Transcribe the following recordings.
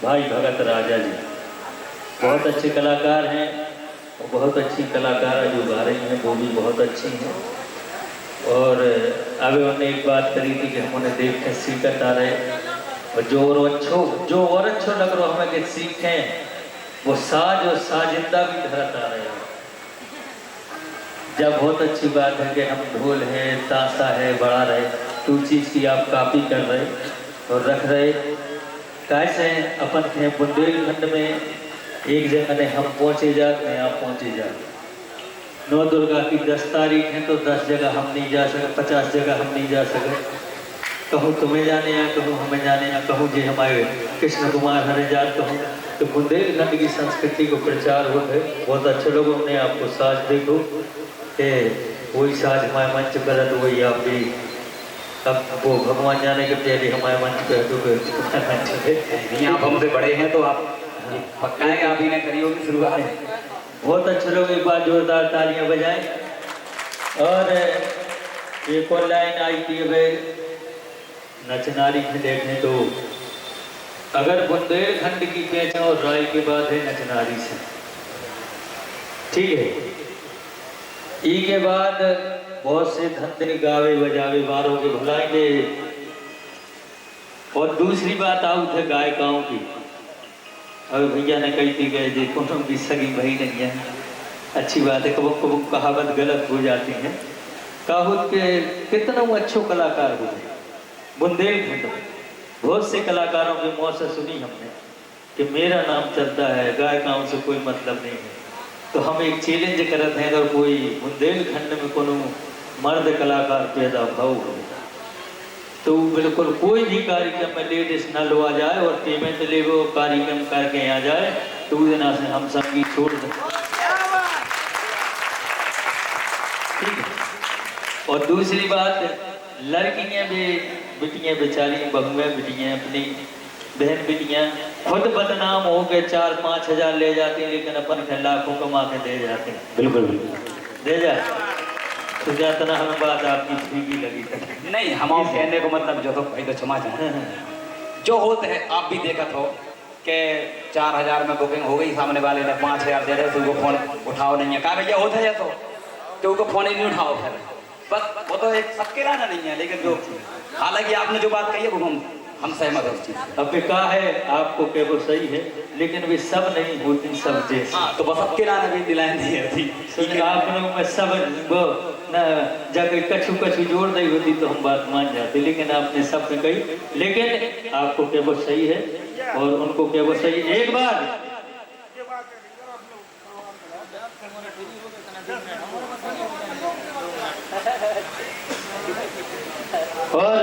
भाई भगत राजा जी बहुत अच्छे कलाकार हैं और बहुत अच्छी कलाकार जो गा रही हैं वो भी बहुत अच्छी हैं। और अभी उन्होंने एक बात करी थी कि हम उन्हें देख के सीखत आ रहे और जो और अच्छो लग रहा हमें कि सीखें वो साज और साजिंदा भी धरत आ रहे हैं। जब बहुत अच्छी बात है कि हम ढोल है ताशा है बढ़ा रहे तो चीज़ की आप कॉपी कर रहे और रख रहे। कैसे अपन के बुंदेलखंड में एक जगह ने हम पहुँचे जाते हैं आप पहुँचे जाते। नौ दुर्गा की 10 तारीख है तो 10 जगह हम नहीं जा सके, 50 जगह हम नहीं जा सके। कहूँ तुम्हें जाने या कहूँ हमें जाने या कहूँ जी हमारे कृष्ण कुमार हरिजात कहूँ तो बुंदेलखंड की संस्कृति को प्रचार हो गए। बहुत अच्छे लोगों ने आपको साज देखो कि वही साज हमारे मंच पर तो वही आप भी अब वो भगवान जाने के पहले हमारे मंच पे आप हमसे बड़े हैं तो आप पक्का है आप ही ने करी होगी शुरुआत। बहुत अच्छे लोग एक बार जोरदार तालियां बजाएं। और एक और लाइन आई थी वे नचनारी में देखने तो अगर बुंदेलखंड की पहचान और राय की बात है नचनारी से ठीक है। ई के बाद बहुत से धंधे गावे बजावे बारों के भुलाएंगे। और दूसरी बात आऊ थे गायिकाओं की। अब भैया ने कही थी गए जी कोनो की सगी भाई नहीं है। अच्छी बात है कबो कबो कहावत गलत हो जाती है। काहुत के कितना अच्छो कलाकार हुए बुंदेलखंड में। बहुत से कलाकारों के मुँह से सुनी हमने कि मेरा नाम चलता है गायिकाओं से कोई मतलब नहीं है। तो हम एक चैलेंज करते हैं अगर कोई बुंदेलखंड में कोनो मर्द कलाकार पैदा भाव हो तो बिल्कुल कोई भी कार्यक्रम में लेडीज न लो आ जाए और पेमेंट ले वो कार्यक्रम करके आ जाए तो उस दिन से हम संगीत छोड़ दें। ठीक है। और दूसरी बात लड़कियां भी बिटियां बेचारी बहुएं बिटियां अपनी बहन बिटियां खुद बदनाम हो गए 4-5 हजार ले जाती हैं लेकिन अपन के लाखों कमा के दे जाते हैं। बिल्कुल दे जाए तो जातना हमें बात आपकी फीकी लगी थी। नहीं हम कहने को मतलब जो तो भाई तो क्षमा चाहें जो होते हैं आप भी देखत हो कि 4000 में बुकिंग हो गई सामने वाले ने 5000 दे रहे तो उनको फोन उठाओ नहीं है कहा भैया होता है तो उनको फोन ही नहीं उठाओ फिर बस वो तो एक सबके लाना नहीं है। लेकिन जो हालांकि आपने जो बात कही है वो हम सहमत हैं उस चीज से। अब कहा है आपको क्या वो सही है लेकिन वे सब नहीं होती सब जैसे। हाँ तो बस सबके लाना भी दिलाए नहीं रहती आप लोगों में सब वो न जाकर कछु कछु जोड़ नहीं होती तो हम बात मान जाते लेकिन आपने सब में कही। लेकिन आपको क्या वो सही है और उनको क्या वो सही। एक बार और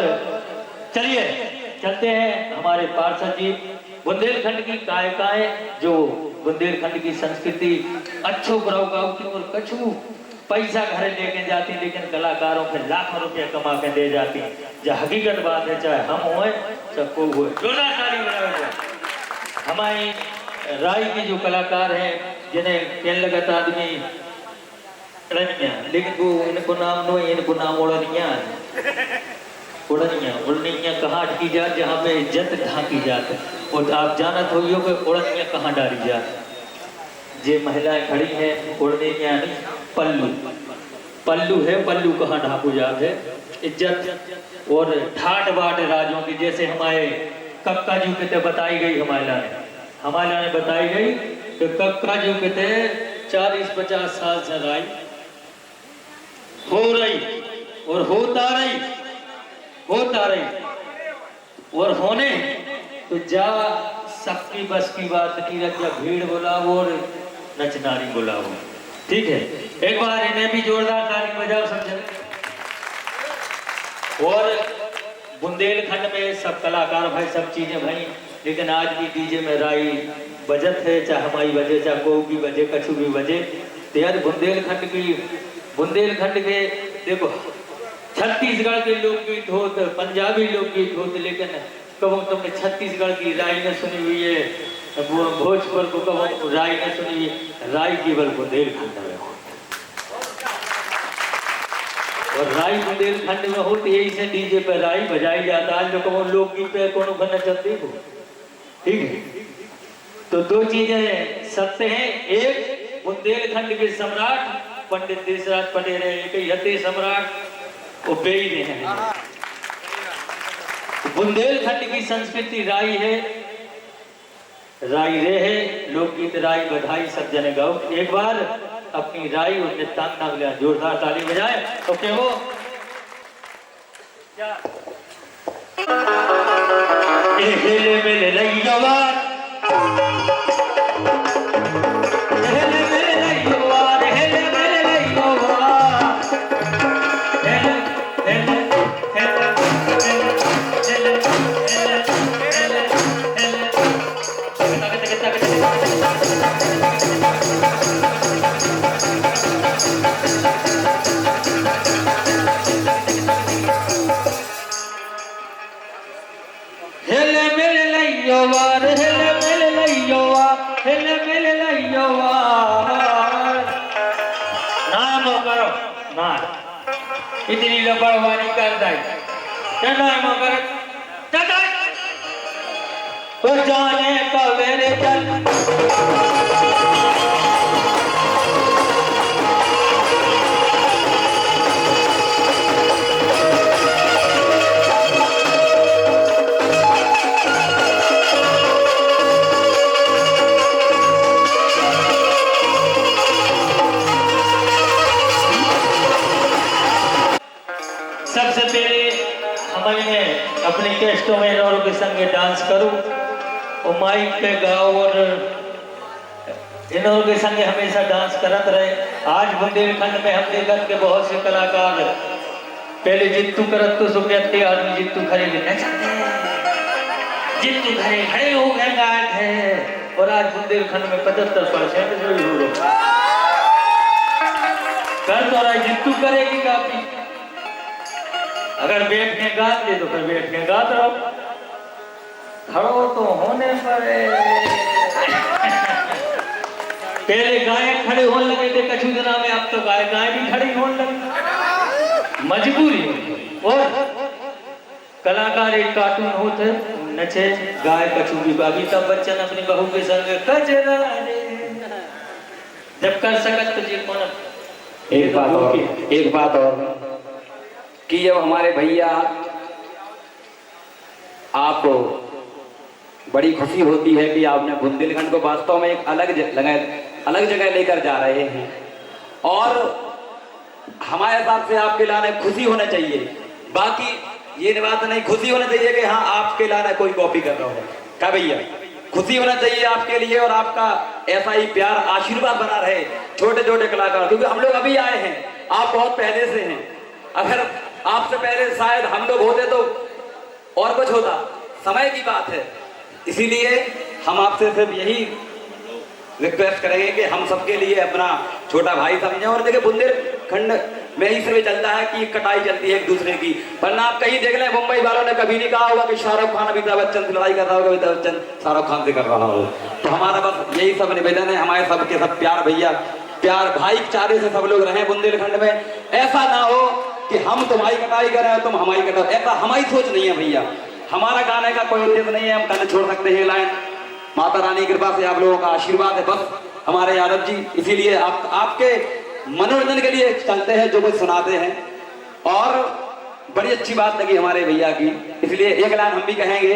चलिए चलते हैं हमारे पार्षद जी बुंदेलखंड की गायिकाएं जो बुंदेलखंड की संस्कृति अच्छो बुराव गाती और कछु पैसा घर लेके जाती लेकिन कलाकारों के लाखों रुपए कमा के दे जाती। जो हकीकत बात है चाहे हम होए चाहे कोई होए जोरदार ताली बजाओ। हमारी राय के जो कलाकार हैं जिन्हें कहने लगत आदमी रनिया लेकिन वो इनको नाम नो इनको नाम ओढ़निया उड़निया कहाँ अटकी जात जहाँ पे इज्जत ढाकी जात। और आप जानत हो कि उड़निया कहाँ डाली जात। जे महिलाएं खड़ी हैं उड़निया पल्लू पल्लू है पल्लू कहाँ ढाकू जात है इज्जत। और ठाट बाट राजों की जैसे हमारे कक्का जी के बताई गई हमारे लाने बताई गई कि कक्का जी के 40-50 साल से राई हो रही और होता रही और होने तो जा सबकी बस की बात नहीं रख जा भीड़ बुलाओ और नचनारी बुलाओ। ठीक है एक बार इन्हें भी जोरदार ताली बजाओ समझे। और बुंदेलखंड में सब कलाकार भाई सब चीजें भाई लेकिन आज भी डीजे में राई बजत है चाहे हमारी बजे चाहे कोई भी बजे कछु भी बजे तो यार बुंदेलखंड के देखो छत्तीसगढ़ के लोकगीत हो तो पंजाबी लोकगीत हो तो लेकिन कबो तुमने छत्तीसगढ़ की राय न सुनी हुई है भोजपुर को कबो राय न सुनी हुई राय केवल बुंदेलखंड में हो और राय बुंदेलखंड में हो तो यही से डीजे पे राय बजाई जाता है जो कबो लोकगीत पे कोनो बना चलती हो। ठीक है तो दो चीजें सत्य हैं। एक, बुंदेलखंड के सम्राट पंडित देशराज पटेल है, एक ही हते सम्राट वो बेई हैं। बुंदेलखंड की संस्कृति राई है, राई रे है, लोकगीत राई बधाई सब जने गाओ। एक बार अपनी राई और नृत्यांगना के लिए जोरदार ताली बजाए तो क्या हो हेले मेले लइयवार, हेले मेले लइयवार, हेले मेले लइयवार, हेले हेले हेले हेले हेले हेले मेले लइयवार, हेले मेले लइयवार, हेले मेले लइयवार। नाम करो ना इतनी लबड़वानी कर दाई क्या नाम करो चाचा वो जाने का मेरे चल सबसे पहले हमारे अपने कैस्टों में औरों के संग डांस करूं और माइक पे गाओ और इन के संग हमेशा डांस करत रहे। आज बुंदेलखंड में हम देखत के बहुत से कलाकार पहले जित्तू करत तो सुखते आदमी जित्तू खड़े जित्तू खड़े खड़े हो गए गायक है और आज बुंदेलखंड में 75% जो हो रहा कर तो रहा जित्तू करेगी काफी। अगर बैठ के गाते तो फिर बैठ के गाते रहो, खड़ो तो होने पर पहले गायक खड़े होने लगे थे कछु दिनों में, अब तो गायक भी खड़े होने लगे मजबूरी। और कलाकार एक कार्टून होते नचे गाय कछु भी। अमिताभ बच्चन अपनी बहू के संग कजरा जब कर सकत तो जी कौन। एक बात और कि जब हमारे भैया आपको बड़ी खुशी होती है कि आपने बुंदेलखंड को वास्तव में एक अलग जगह लेकर जा रहे हैं और हमारे हिसाब से आपके लाने खुशी होना चाहिए। बाकी ये बात नहीं खुशी होना चाहिए कि हाँ आपके लाने कोई कॉपी कर रहा हो, क्या भैया खुशी होना चाहिए आपके लिए और आपका ऐसा ही प्यार आशीर्वाद बना रहे छोटे छोटे कलाकार, क्योंकि हम लोग अभी आए हैं, आप बहुत पहले से हैं। अगर आपसे पहले शायद हम लोग होते तो और कुछ होता, समय की बात है। इसीलिए हम आपसे सिर्फ यही रिक्वेस्ट करेंगे कि हम सबके लिए अपना छोटा भाई समझें। और देखिए बुंदेलखंड में ही सिर्फ चलता है कि कटाई चलती है एक दूसरे की, वरना आप कहीं देख लें मुंबई वालों ने कभी नहीं कहा होगा कि शाहरुख खान अमिताभ बच्चन से लड़ाई कर रहा होगा, अमिताभ बच्चन शाहरुख खान से कर रहा हो। तो हमारा बस यही सब निवेदन है, हमारे सबके सब प्यार भैया प्यार भाईचारे से सब लोग रहे बुंदेलखंड में। ऐसा ना हो कि हम तुम्हारी कटाई कर रहे हो तुम हमारी कटाई, ऐसा हमारी सोच नहीं है भैया। हमारा गाने का कोई उद्देश्य नहीं है, हम गाने छोड़ सकते हैं लाइन। माता रानी की कृपा से आप लोगों का आशीर्वाद है बस हमारे यादव जी, इसीलिए आपके मनोरंजन के लिए चलते हैं जो कुछ सुनाते हैं। और बड़ी अच्छी बात लगी हमारे भैया की, इसलिए एक लाइन हम भी कहेंगे।